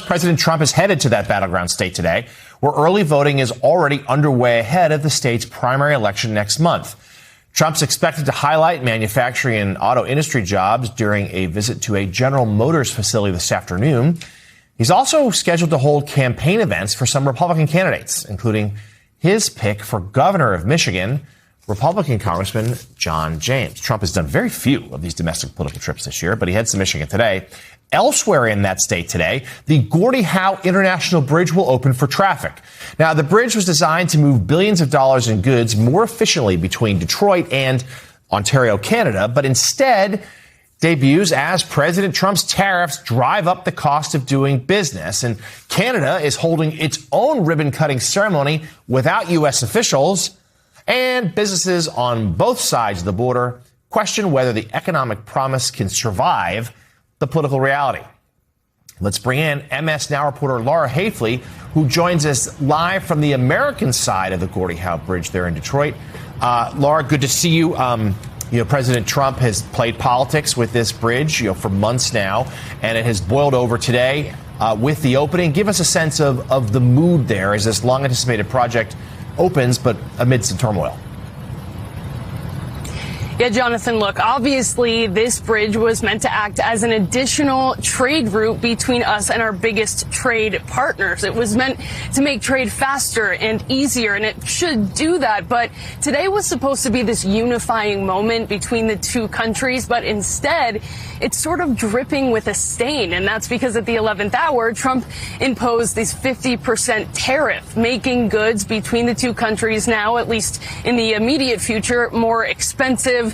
President Trump is headed to that battleground state today, where early voting is already underway ahead of the state's primary election next month. Trump's expected to highlight manufacturing and auto industry jobs during a visit to a General Motors facility this afternoon. He's also scheduled to hold campaign events for some Republican candidates, including his pick for governor of Michigan, Republican Congressman John James. Trump has done very few of these domestic political trips this year, but he heads to Michigan today. Elsewhere in that state today, the Gordie Howe International Bridge will open for traffic. Now, the bridge was designed to move billions of dollars in goods more efficiently between Detroit and Ontario, Canada, but instead debuts as President Trump's tariffs drive up the cost of doing business. And Canada is holding its own ribbon-cutting ceremony without U.S. officials. And businesses on both sides of the border question whether the economic promise can survive the political reality. Let's bring in MS Now reporter Laura Hafley, who joins us live from the American side of the Gordie Howe Bridge there in Detroit. Laura, good to see you. President Trump has played politics with this bridge, for months now, and it has boiled over today with the opening. Give us a sense of the mood there as this long-anticipated project opens, but amid some turmoil. Yeah, Jonathan, look, obviously this bridge was meant to act as an additional trade route between us and our biggest trade partners. It was meant to make trade faster and easier, and it should do that. But today was supposed to be this unifying moment between the two countries, but instead it's sort of dripping with a stain. And that's because at the 11th hour, Trump imposed this 50% tariff, making goods between the two countries now, at least in the immediate future, more expensive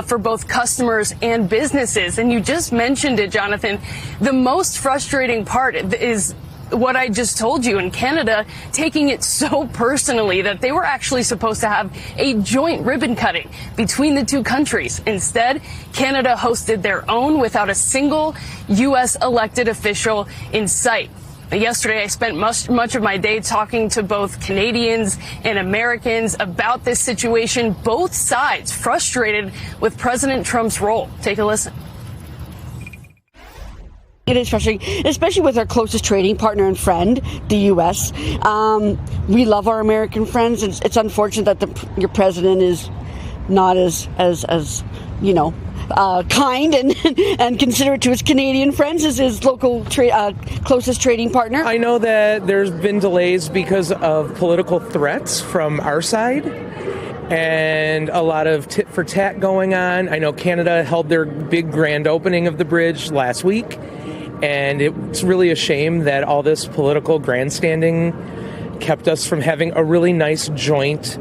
for both customers and businesses. And you just mentioned it, Jonathan. The most frustrating part is what I just told you, in Canada taking it so personally that they were actually supposed to have a joint ribbon cutting between the two countries. Instead, Canada hosted their own without a single U.S. elected official in sight. Yesterday, I spent much of my day talking to both Canadians and Americans about this situation, both sides frustrated with President Trump's role. Take a listen. It is frustrating, especially with our closest trading partner and friend, the U.S. We love our American friends. It's unfortunate that your president is not as kind and considerate to his Canadian friends as his local closest trading partner. I know that there's been delays because of political threats from our side and a lot of tit for tat going on. I know Canada held their big grand opening of the bridge last week, and it's really a shame that all this political grandstanding kept us from having a really nice joint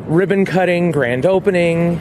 ribbon cutting grand opening.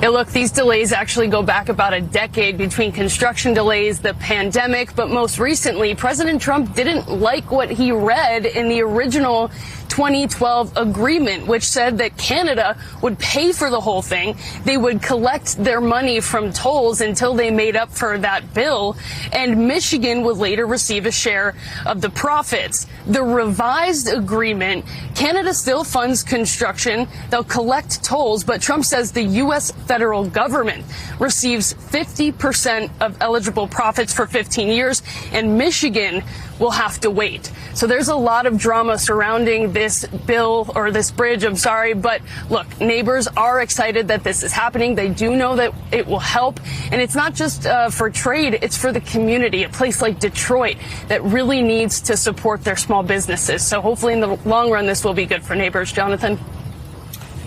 Yeah, look, these delays actually go back about a decade between construction delays, the pandemic, but most recently, President Trump didn't like what he read in the original 2012 agreement, which said that Canada would pay for the whole thing. They would collect their money from tolls until they made up for that bill, and Michigan would later receive a share of the profits. The revised agreement, Canada still funds construction. They'll collect tolls, but Trump says the U.S. federal government receives 50% of eligible profits for 15 years, and Michigan will have to wait. So there's a lot of drama surrounding this bill, or this bridge, but look, neighbors are excited that this is happening. They do know that it will help, and it's not just for trade, it's for the community, a place like Detroit that really needs to support their small businesses. So hopefully in the long run, this will be good for neighbors. Jonathan.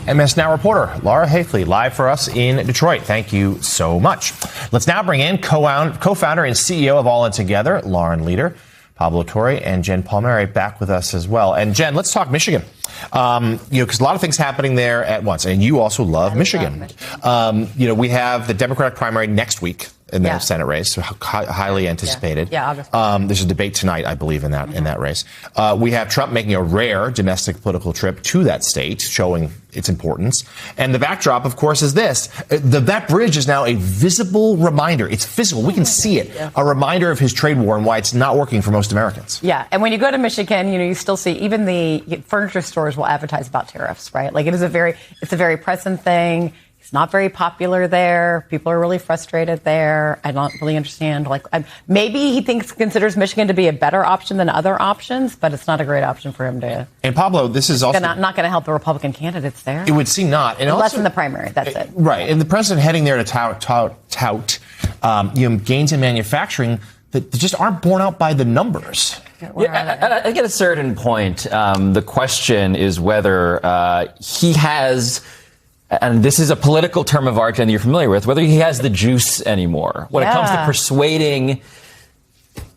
MS Now reporter Laura Hafley, live for us in Detroit. Thank you so much. Let's now bring in co-founder and CEO of All In Together, Lauren Leader, Pablo Torre, and Jen Palmieri back with us as well. And Jen, let's talk Michigan. Because a lot of things happening there at once, and you also love Michigan. We have the Democratic primary next week in the Senate race, so highly anticipated. Obviously. There's a debate tonight, I believe, in that race. We have Trump making a rare domestic political trip to that state, showing its importance. And the backdrop, of course, is this. That bridge is now a visible reminder. It's physical. We can see it. Yeah. A reminder of his trade war and why it's not working for most Americans. Yeah. And when you go to Michigan, you still see even the furniture stores will advertise about tariffs, right? Like it's a very present thing. He's not very popular there. People are really frustrated there. I don't really understand. Maybe he considers Michigan to be a better option than other options, but it's not a great option for him to. And Pablo, this is also not going to help the Republican candidates there. It would seem not, and unless also, in the primary. That's it. Right, and the president heading there to tout gains in manufacturing that just aren't borne out by the numbers. I get a certain point. The question is whether he has, and this is a political term of art and you're familiar with, whether he has the juice anymore when it comes to persuading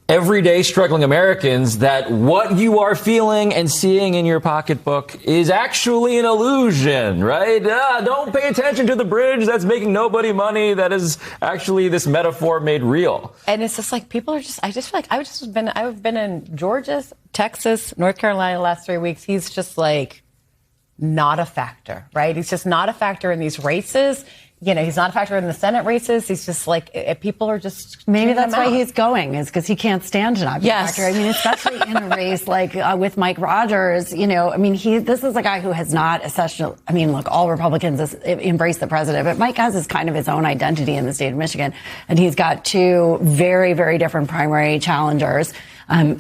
everyday struggling Americans that what you are feeling and seeing in your pocketbook is actually an illusion, right? Don't pay attention to the bridge that's making nobody money. That is actually this metaphor made real. And it's just like people are just, I just feel like I've been in Georgia, Texas, North Carolina the last 3 weeks. He's just like not a factor, right? He's just not a factor in these races. He's not a factor in the Senate races. He's just like, people are just. Maybe that's why he's going, is because he can't stand to not be a factor. I mean, especially in a race like with Mike Rogers, this is a guy who has not essentially, look, all Republicans embrace the president, but Mike has kind of his own identity in the state of Michigan. And he's got two very, very different primary challengers.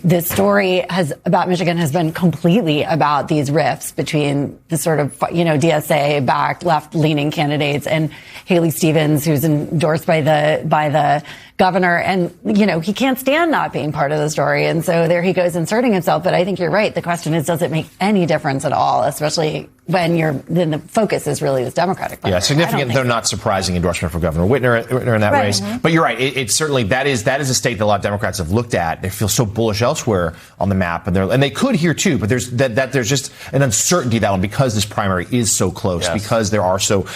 This story about Michigan has been completely about these rifts between the sort of, DSA-backed left-leaning candidates and Haley Stevens, who's endorsed by the governor. And, he can't stand not being part of the story. And so there he goes inserting himself. But I think you're right. The question is, does it make any difference at all, especially when then the focus is really this Democratic Party? Yeah, significant, though not surprising endorsement for Governor Whitner in that race. Mm-hmm. But you're right. It's certainly, that is a state that a lot of Democrats have looked at. They feel so bullish elsewhere on the map. And they could here, too. But there's just an uncertainty that one because this primary is so close, because there are so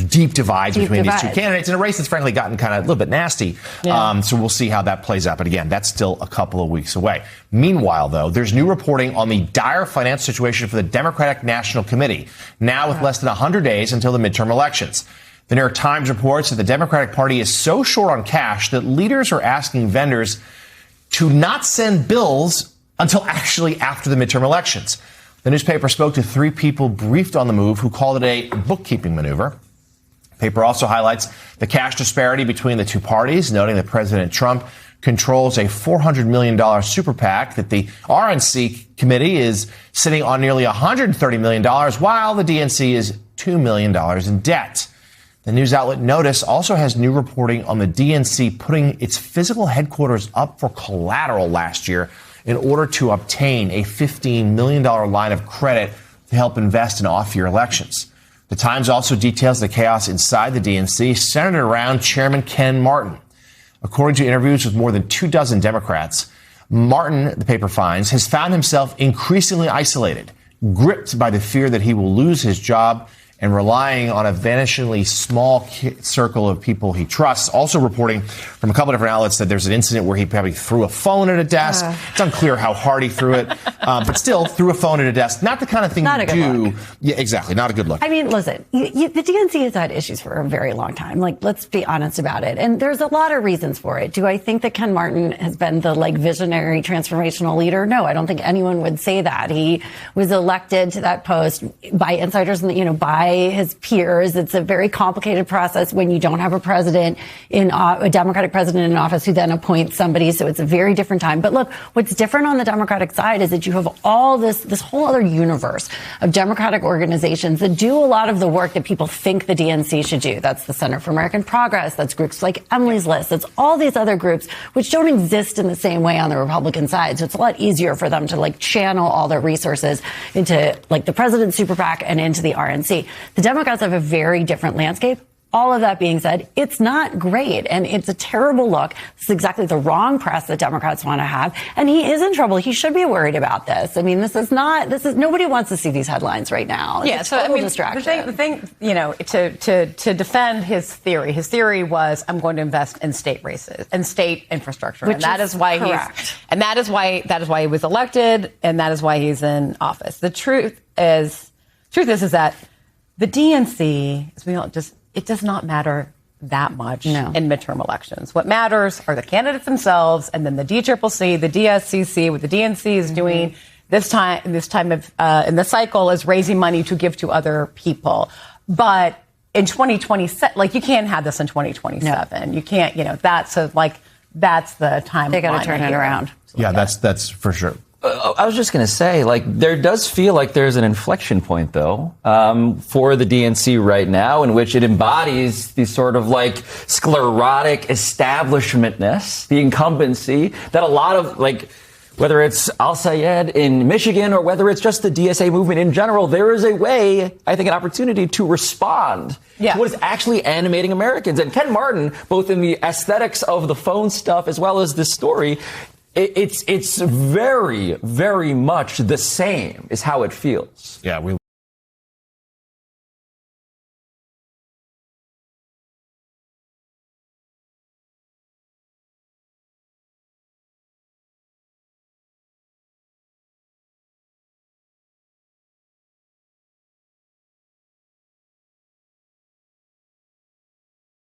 deep divides between these two candidates in a race that's frankly gotten kind of a little bit nasty. Yeah. So we'll see how that plays out. But again, that's still a couple of weeks away. Meanwhile, though, there's new reporting on the dire financial situation for the Democratic National Committee, now with less than 100 days until the midterm elections. The New York Times reports that the Democratic Party is so short on cash that leaders are asking vendors to not send bills until actually after the midterm elections. The newspaper spoke to 3 people briefed on the move who called it a bookkeeping maneuver. The paper also highlights the cash disparity between the two parties, noting that President Trump controls a $400 million super PAC, that the RNC committee is sitting on nearly $130 million, while the DNC is $2 million in debt. The news outlet Notice also has new reporting on the DNC putting its physical headquarters up for collateral last year in order to obtain a $15 million line of credit to help invest in off-year elections. The Times also details the chaos inside the DNC centered around Chairman Ken Martin. According to interviews with more than 24 Democrats, Martin, the paper finds, has found himself increasingly isolated, gripped by the fear that he will lose his job and relying on a vanishingly small circle of people he trusts. Also reporting from a couple of different outlets that there's an incident where he probably threw a phone at a desk. It's unclear how hard he threw it, but still threw a phone at a desk. Not the kind of thing you do. Look. Yeah, exactly. Not a good look. I mean, listen, the DNC has had issues for a very long time. Let's be honest about it. And there's a lot of reasons for it. Do I think that Ken Martin has been the visionary transformational leader? No, I don't think anyone would say that. He was elected to that post by insiders and, by his peers. It's a very complicated process when you don't have a president a Democratic president in office who then appoints somebody. So it's a very different time. But look, what's different on the Democratic side is that you have all this whole other universe of Democratic organizations that do a lot of the work that people think the DNC should do. That's the Center for American Progress. That's groups like Emily's List. That's all these other groups which don't exist in the same way on the Republican side. So it's a lot easier for them to channel all their resources into the president's super PAC and into the RNC. The Democrats have a very different landscape. All of that being said, it's not great, and it's a terrible look. It's exactly the wrong press that Democrats want to have, and he is in trouble. He should be worried about this. I mean, nobody wants to see these headlines right now. It's a total distraction. The thing, to defend his theory was, I'm going to invest in state races and state infrastructure, and that is why that is why he was elected, and that is why he's in office. The truth is that the DNC, as we all it does not matter that much in midterm elections. What matters are the candidates themselves, and then the DCCC, the DSCC, what the DNC is doing this time of in the cycle is raising money to give to other people. But in 2027, like you can't have this in 2027. No. You can't, that's the time. They got to turn it around. Yeah, that's for sure. I was just going to say, there does feel like there's an inflection point, though, for the DNC right now, in which it embodies the sort of sclerotic establishmentness, the incumbency that a lot of whether it's Al-Sayed in Michigan or whether it's just the DSA movement in general, there is a way, I think, an opportunity to respond to what is actually animating Americans. And Ken Martin, both in the aesthetics of the phone stuff as well as this story, it's very, very much the same is how it feels. Yeah,